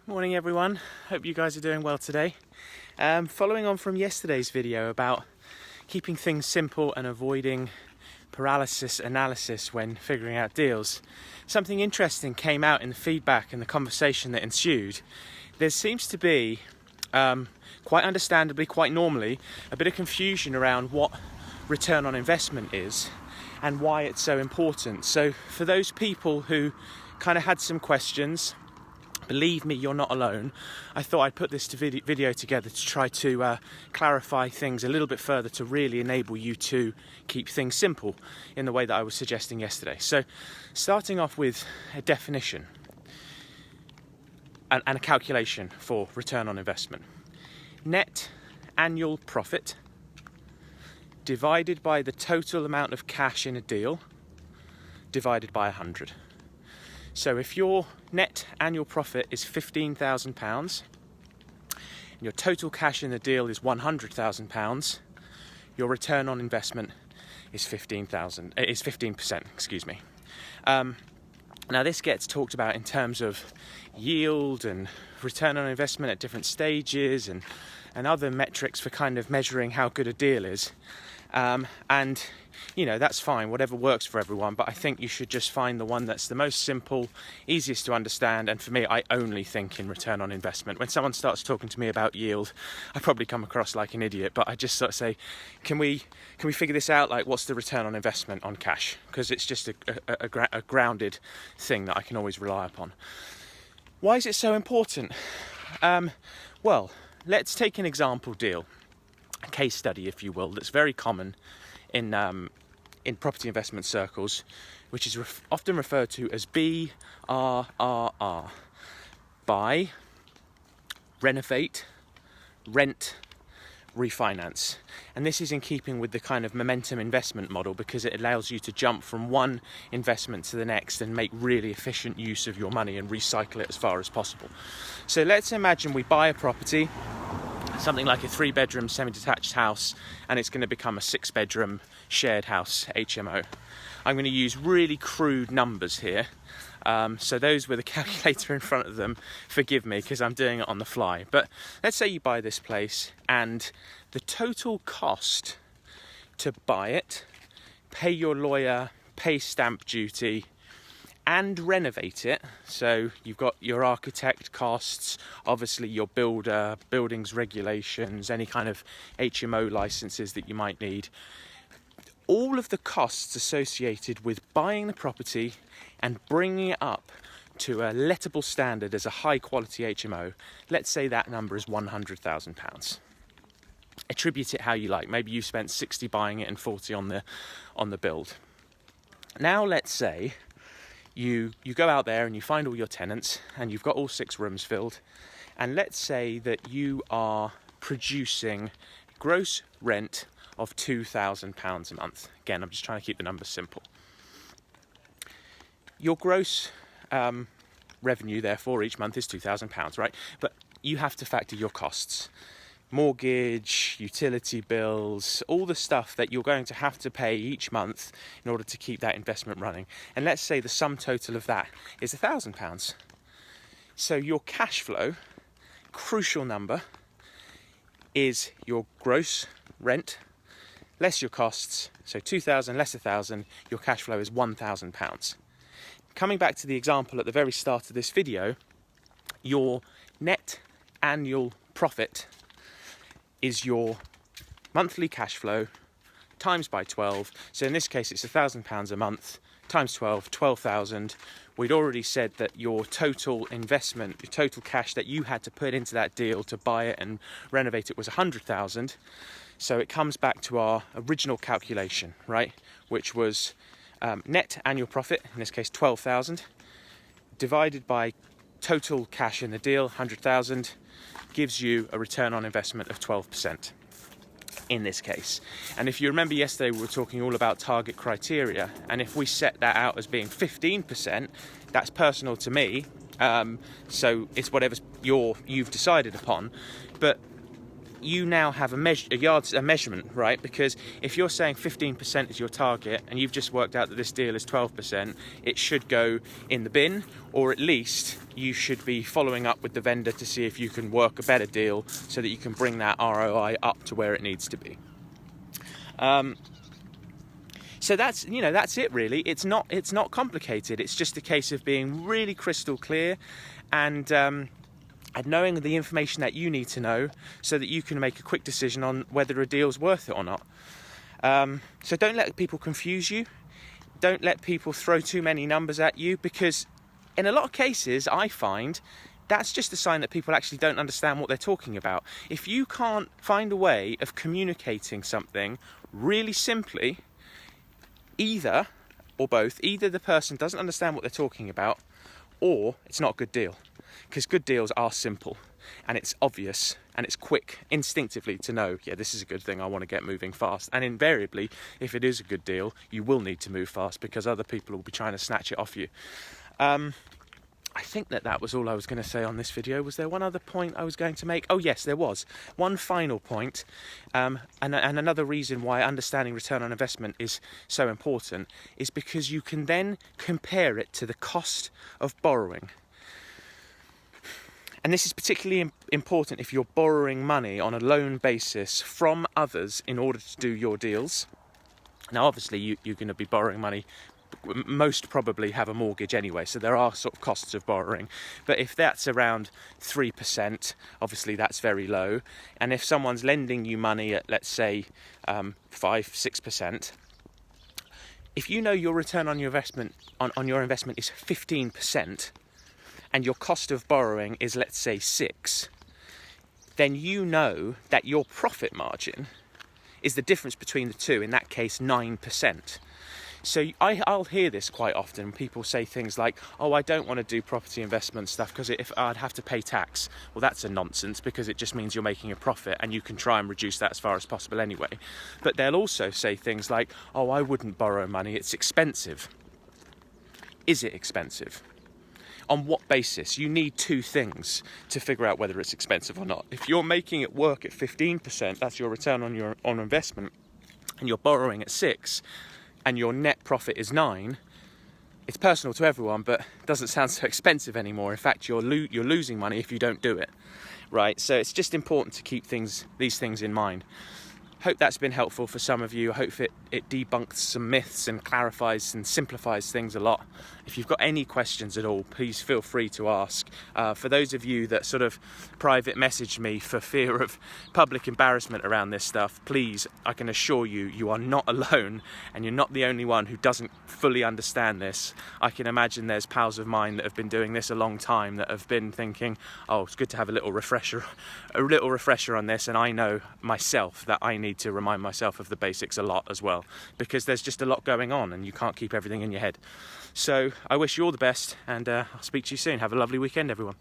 Morning everyone, hope you guys are doing well today. Following on from yesterday's video about keeping things simple and avoiding paralysis analysis when figuring out deals, something interesting came out in the feedback and the conversation that ensued. There seems to be, quite understandably, quite normally, a bit of confusion around what return on investment is and why it's so important. So for those people who kind of had some questions, believe me, you're not alone. I thought I'd put this video together to try to clarify things a little bit further to really enable you to keep things simple in the way that I was suggesting yesterday. So starting off with a definition and a calculation for return on investment. Net annual profit divided by the total amount of cash in a deal divided by 100. So if your net annual profit is £15,000 and your total cash in the deal is £100,000, your return on investment is 15%. Excuse me. Now this gets talked about in terms of yield and return on investment at different stages and other metrics for kind of measuring how good a deal is. And you know, that's fine, whatever works for everyone, but I think you should just find the one that's the most simple, easiest to understand, and for me, I only think in return on investment. When someone starts talking to me about yield, I probably come across like an idiot, but I just sort of say, can we figure this out? Like, what's the return on investment on cash? Because it's just a grounded thing that I can always rely upon. Why is it so important? Well, let's take an example deal, a case study, if you will, that's very common in property investment circles, which is often referred to as BRRR: buy, renovate, rent, refinance. And this is in keeping with the kind of momentum investment model because it allows you to jump from one investment to the next and make really efficient use of your money and recycle it as far as possible. So let's imagine we buy a property, something like a 3-bedroom semi-detached house, and it's going to become a 6-bedroom shared house, HMO. I'm going to use really crude numbers here, so those with a calculator in front of them, forgive me because I'm doing it on the fly. But let's say you buy this place and the total cost to buy it, pay your lawyer, pay stamp duty, and renovate it, so you've got your architect costs, obviously your builder, buildings regulations, any kind of HMO licenses that you might need, all of the costs associated with buying the property and bringing it up to a lettable standard as a high quality HMO, let's say that number is £100,000. Attribute it how you like. Maybe you spent 60 buying it and 40 on the build. Now let's say you go out there and you find all your tenants and you've got all 6 rooms filled, and let's say that you are producing gross rent of £2,000 a month. Again, I'm just trying to keep the numbers simple. Your gross revenue, therefore, each month is £2,000, right? But you have to factor your costs. Mortgage, utility bills, all the stuff that you're going to have to pay each month in order to keep that investment running. And let's say the sum total of that is £1,000. So your cash flow, crucial number, is your gross rent less your costs. So 2,000 less 1,000, your cash flow is £1,000. Coming back to the example at the very start of this video, your net annual profit is your monthly cash flow times by 12. So in this case, it's £1,000 a month times 12, 12,000. We'd already said that your total investment, your total cash that you had to put into that deal to buy it and renovate it was 100,000. So it comes back to our original calculation, right? Which was net annual profit, in this case 12,000, divided by total cash in the deal, 100,000, gives you a return on investment of 12% in this case. And if you remember yesterday, we were talking all about target criteria, and if we set that out as being 15%, that's personal to me, so it's whatever you've decided upon. But you now have a measurement, right? Because if you're saying 15% is your target and you've just worked out that this deal is 12%, it should go in the bin, or at least you should be following up with the vendor to see if you can work a better deal so that you can bring that ROI up to where it needs to be. So that's it really. It's not complicated. It's just a case of being really crystal clear and knowing the information that you need to know so that you can make a quick decision on whether a deal's worth it or not. So don't let people confuse you. Don't let people throw too many numbers at you, because in a lot of cases I find that's just a sign that people actually don't understand what they're talking about. If you can't find a way of communicating something really simply, either or both, either the person doesn't understand what they're talking about or it's not a good deal. Because good deals are simple and it's obvious and it's quick instinctively to know, yeah, this is a good thing, I want to get moving fast. And invariably, if it is a good deal, you will need to move fast because other people will be trying to snatch it off you. I think that was all I was going to say on this video. Was there one other point I was going to make? Oh yes, there was. One final point, and another reason why understanding return on investment is so important is because you can then compare it to the cost of borrowing. And this is particularly important if you're borrowing money on a loan basis from others in order to do your deals. Now obviously you're going to be borrowing money, most probably have a mortgage anyway, so there are sort of costs of borrowing. But if that's around 3%, obviously that's very low. And if someone's lending you money at, let's say, 5-6%, if you know your return on your investment on your investment is 15%, and your cost of borrowing is, let's say, 6%, then you know that your profit margin is the difference between the two, in that case 9%. So I'll hear this quite often. People say things like, oh, I don't want to do property investment stuff because if I'd have to pay tax. Well, that's a nonsense, because it just means you're making a profit and you can try and reduce that as far as possible anyway. But they'll also say things like, oh, I wouldn't borrow money, it's expensive. Is it expensive? On what basis? You need two things to figure out whether it's expensive or not. If you're making it work at 15%, that's your return on investment, and you're borrowing at 6%, and your net profit is 9%, it's personal to everyone, but it doesn't sound so expensive anymore. In fact, you're losing money if you don't do it, right? So it's just important to keep these things in mind. Hope that's been helpful for some of you. I hope it debunks some myths and clarifies and simplifies things a lot. If you've got any questions at all, please feel free to ask. For those of you that sort of private message me for fear of public embarrassment around this stuff, please, I can assure you, you are not alone and you're not the only one who doesn't fully understand this. I can imagine there's pals of mine that have been doing this a long time that have been thinking, oh, it's good to have a little refresher on this, and I know myself that I need to remind myself of the basics a lot as well, because there's just a lot going on and you can't keep everything in your head. So I wish you all the best, and I'll speak to you soon. Have a lovely weekend, everyone.